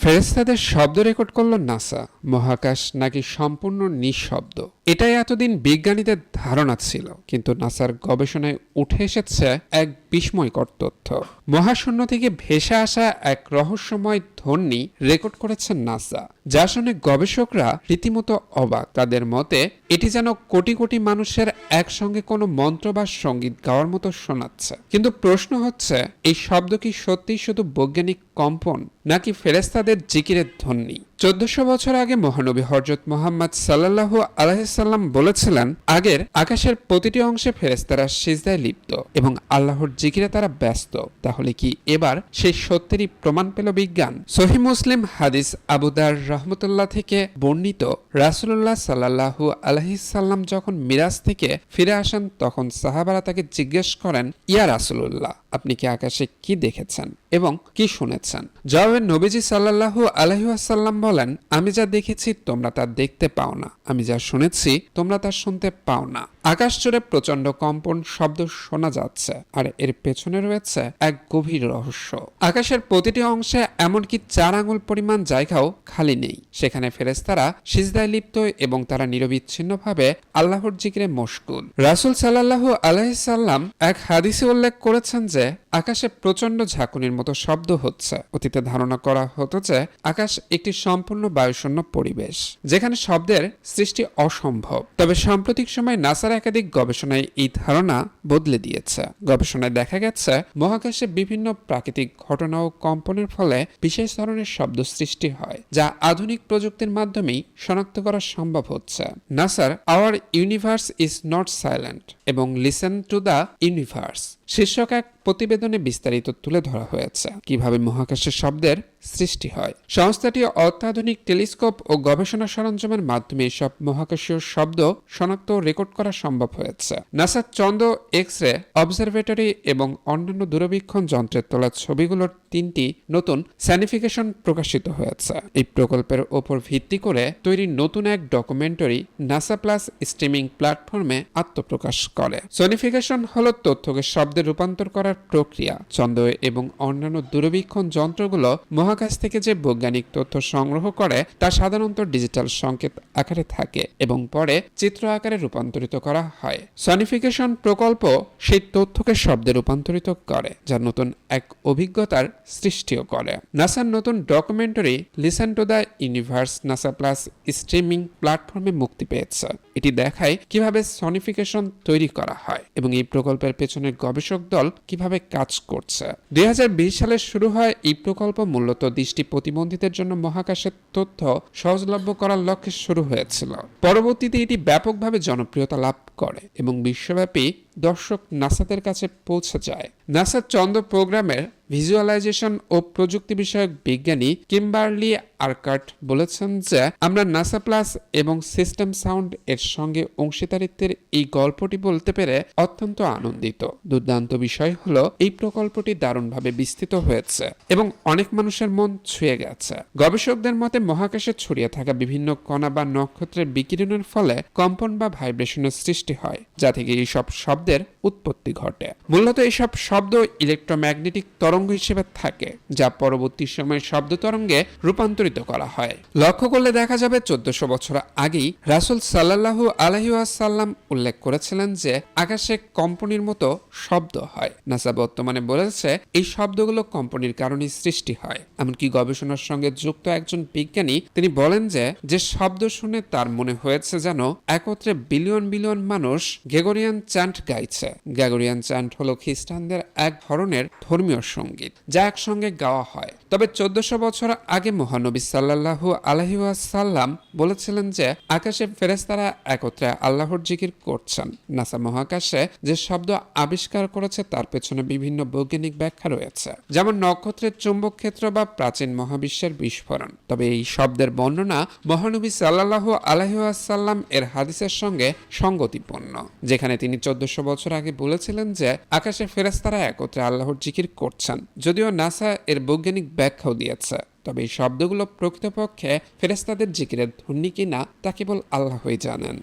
ফেরেশতাদের শব্দ রেকর্ড করল নাসা। মহাকাশ নাকি সম্পূর্ণ নিঃশব্দ, এটাই এতদিন বিজ্ঞানীদের ধারণা ছিল, কিন্তু নাসার গবেষণায় উঠে এসেছে এক বিস্ময়কর তথ্য। মহাশূন্য থেকে ভেসে আসা এক রহস্যময় ধ্বনি রেকর্ড করেছে নাসা, যা শুনে গবেষকরা রীতিমতো অবাক। তাদের মতে এটি যেন কোটি কোটি মানুষের একসঙ্গে কোনো মন্ত্র বা সঙ্গীত গাওয়ার মতো শোনাচ্ছে। কিন্তু প্রশ্ন হচ্ছে, এই শব্দ কি সত্যিই শুধু বৈজ্ঞানিক কম্পন, নাকি ফেরেশতাদের জিকিরের ধ্বনি? 1400 বছর আগে মহানবী হযরত মুহাম্মদ সাল্লাল্লাহু আলাইহি সাল্লাম বলেছিলেন, আগের আকাশের প্রতিটি অংশে ফেরেশতারা সিজদায় লিপ্ত এবং আল্লাহর জিকিরে তারা ব্যস্ত। তাহলে কি এবার সেই সত্যেরই প্রমাণ পেল বিজ্ঞান? সহিহ মুসলিম হাদিস, আবু দার রাহমাতুল্লাহ থেকে বর্ণিত, রাসূলুল্লাহ সাল্লাল্লাহু আলাইহি সাল্লাম যখন মিরাজ থেকে ফিরে আসেন, তখন সাহাবারা তাকে জিজ্ঞেস করেন, ইয়া রাসূলুল্লাহ, আপনি কি আকাশে কি দেখেছেন এবং কি শুনেছেন? জবাবে নবীজি সাল্লাল্লাহু আলাইহি ওয়াসাল্লাম বলেন, আমি যা দেখেছি তোমরা তা দেখতে পাও না, আমি যা শুনেছি তোমরা তা শুনতে পাও না। আকাশ জুড়ে প্রচন্ড কম্পন শব্দ শোনা যাচ্ছে, আর এর পেছনে রয়েছে এক গভীর রহস্য। আকাশের প্রতিটি অংশে এমনকি 4 আঙুল পরিমাণ জায়গাও খালি নেই। সেখানে ফেরেশতারা সিজদায় লিপ্ত এবং তারা নিরবিচ্ছিন্নভাবে আল্লাহর জিকিরে মশগুল। রাসূল সাল্লাল্লাহু আলাইহি সাল্লাম এক হাদিসে উল্লেখ করেছেন যে আকাশে প্রচন্ড ঝাঁকুনির মতো শব্দ হচ্ছে। অতীতে ধারণা করা হতো যে আকাশ একটি সম্পূর্ণ বায়ুশূন্য পরিবেশ, যেখানে শব্দের সৃষ্টি অসম্ভব। তবে সাম্প্রতিক সময় নাসার একাধিক গবেষণায় এই ধারণা বদলে দিয়েছে। গবেষণায় দেখা গেছে, মহাকাশে বিভিন্ন প্রাকৃতিক ঘটনা ও কম্পনের ফলে বিশেষ ধরনের শব্দ সৃষ্টি হয়, যা আধুনিক প্রযুক্তির মাধ্যমেই শনাক্ত করা সম্ভব হচ্ছে। নাসার hour universe is not silent এবং লিসেন টু দ্য ইউনিভার্স শীর্ষক এক প্রতিবেদনে বিস্তারিত তুলে ধরা হয়েছে কিভাবে মহাকাশের শব্দের সৃষ্টি হয়। সংস্থাটি অত্যাধুনিক টেলিস্কোপ ও গবেষণা সরঞ্জামের মাধ্যমে এসব মহাকাশীয় শব্দ শনাক্ত ও রেকর্ড করা সম্ভব হয়েছে। নাসার চন্দ্র, এক্স রে অবজারভেটরি এবং অন্যান্য দূরবীক্ষণ যন্ত্রের তোলা ছবিগুলোর 3টি নতুন সাইনিফিকেশন প্রকাশিত হয়েছে। এই প্রকল্পের ওপর ভিত্তি করে তৈরি নতুন এক ডকুমেন্টারি নাসা প্লাস স্ট্রিমিং প্ল্যাটফর্মে আত্মপ্রকাশ করে। সনিফিকেশন হলো তথ্যকে শব্দে রূপান্তর করার প্রক্রিয়া। চন্দ্র এবং অন্যান্য দূরবীক্ষণ যন্ত্রগুলো মহাকাশ থেকে যে বৈজ্ঞানিক তথ্য সংগ্রহ করে তা সাধারণত ডিজিটাল সংকেত আকারে থাকে এবং পরে চিত্র আকারে রূপান্তরিত করা হয়। সনিফিকেশন প্রকল্প সেই তথ্যকে শব্দে রূপান্তরিত করে, যা নতুন এক অভিজ্ঞতার সৃষ্টিও করে। নাসার নতুন documentary listen to the universe NASA plus streaming প্ল্যাটফর্মে মুক্তি পেয়েছে। এটি দেখায় কিভাবে সনিফিকেশন তৈরি করা হয় এবং এই প্রকল্পের পেছনে গবেষক দল কিভাবে কাজ করছে। 2020 সালে শুরু হয় এই প্রকল্প। মূলত দৃষ্টি প্রতিবন্ধীদের জন্য মহাকাশের তথ্য সহজলভ্য করার লক্ষ্যে শুরু হয়েছিল। পরবর্তীতে এটি ব্যাপকভাবে জনপ্রিয়তা লাভ করে এবং বিশ্বব্যাপী দর্শক নাসাদের কাছে পৌঁছে যায়। নাসার চন্দ্র প্রোগ্রামের ভিজুয়ালাইজেশন ও প্রযুক্তি বিষয়ক বিজ্ঞানী কিম্বারলি আরকার্ট বলেছেন যে, আমরা নাসা প্লাস এবং সিস্টেম সাউন্ড এর সঙ্গে অংশীদারিত্বের এই গল্পটি বলতে পেরে অত্যন্ত আনন্দিত। দুর্দান্ত বিষয় হলো এই প্রকল্পটি দারুণভাবে বিস্তৃত হয়েছে এবং অনেক মানুষের মন ছুঁয়ে গেছে। গবেষকদের মতে মহাকাশে ছড়িয়ে থাকা বিভিন্ন কণা বা নক্ষত্রের বিকিরণের ফলে কম্পন বা ভাইব্রেশনের সৃষ্টি হয়, যা থেকে এইসব শব্দের উৎপত্তি ঘটে। মূলত এইসব শব্দ ইলেকট্রোম্যাগনেটিক তরঙ্গ হিসেবে থাকে, যা পরবর্তী সময়ে শব্দ তরঙ্গে রূপান্তরিত করা হয়। লক্ষ্য করলে দেখা যাবে 1400 বছর আগেই রাসূল সাল্লাল্লাহু আলাইহি ওয়াসাল্লাম উল্লেখ করেছিলেন যে আকাশে কম্পনের মতো শব্দ হয়। নাসা বর্তমানে বলেছে এই শব্দগুলো কম্পনের কারণে সৃষ্টি হয়। এমনকি গবেষণার সঙ্গে যুক্ত একজন বিজ্ঞানী তিনি বলেন যে শব্দ শুনে তার মনে হয়েছে যেন একত্রে বিলিয়ন বিলিয়ন মানুষ গ্রেগরিয়ান চ্যান্ট গাইছে। গ্রেগরিয়ান চ্যান্ট হলো খ্রিস্টানদের এক ধরনের ধর্মীয় সঙ্গীত, যা একসঙ্গে গাওয়া হয়। তবে 1400 বছর আগে মহানবী সাল্লাল্লাহু আলাইহি ওয়াসাল্লাম বলেছিলেন যে আকাশে ফেরেশতারা একত্রে আল্লাহর জিকির করছেন। নাসা মহাকাশে যে শব্দ আবিষ্কার করেছে তার পেছনে বিভিন্ন বৈজ্ঞানিক ব্যাখ্যা রয়েছে, যেমন নক্ষত্রের চুম্বক ক্ষেত্র বা প্রাচীন মহাবিশ্বের বিস্ফোরণ। তবে এই শব্দের বর্ণনা মহানবী সাল্লাল্লাহু আলাইহি ওয়াসাল্লাম এর হাদিসের সঙ্গে সঙ্গতিপূর্ণ, যেখানে তিনি 1400 বছর আগে বলেছিলেন যে আকাশে ফেরেশতারা একত্রে আল্লাহর জিকির করছেন। যদিও নাসা এর বৈজ্ঞানিক ব্যাখ্যাও দিয়েছে, তবে এই শব্দগুলো প্রকৃতপক্ষে ফেরেশতাদের জিকিরের ধ্বনি কিনা তা কেবল আল্লাহই জানেন।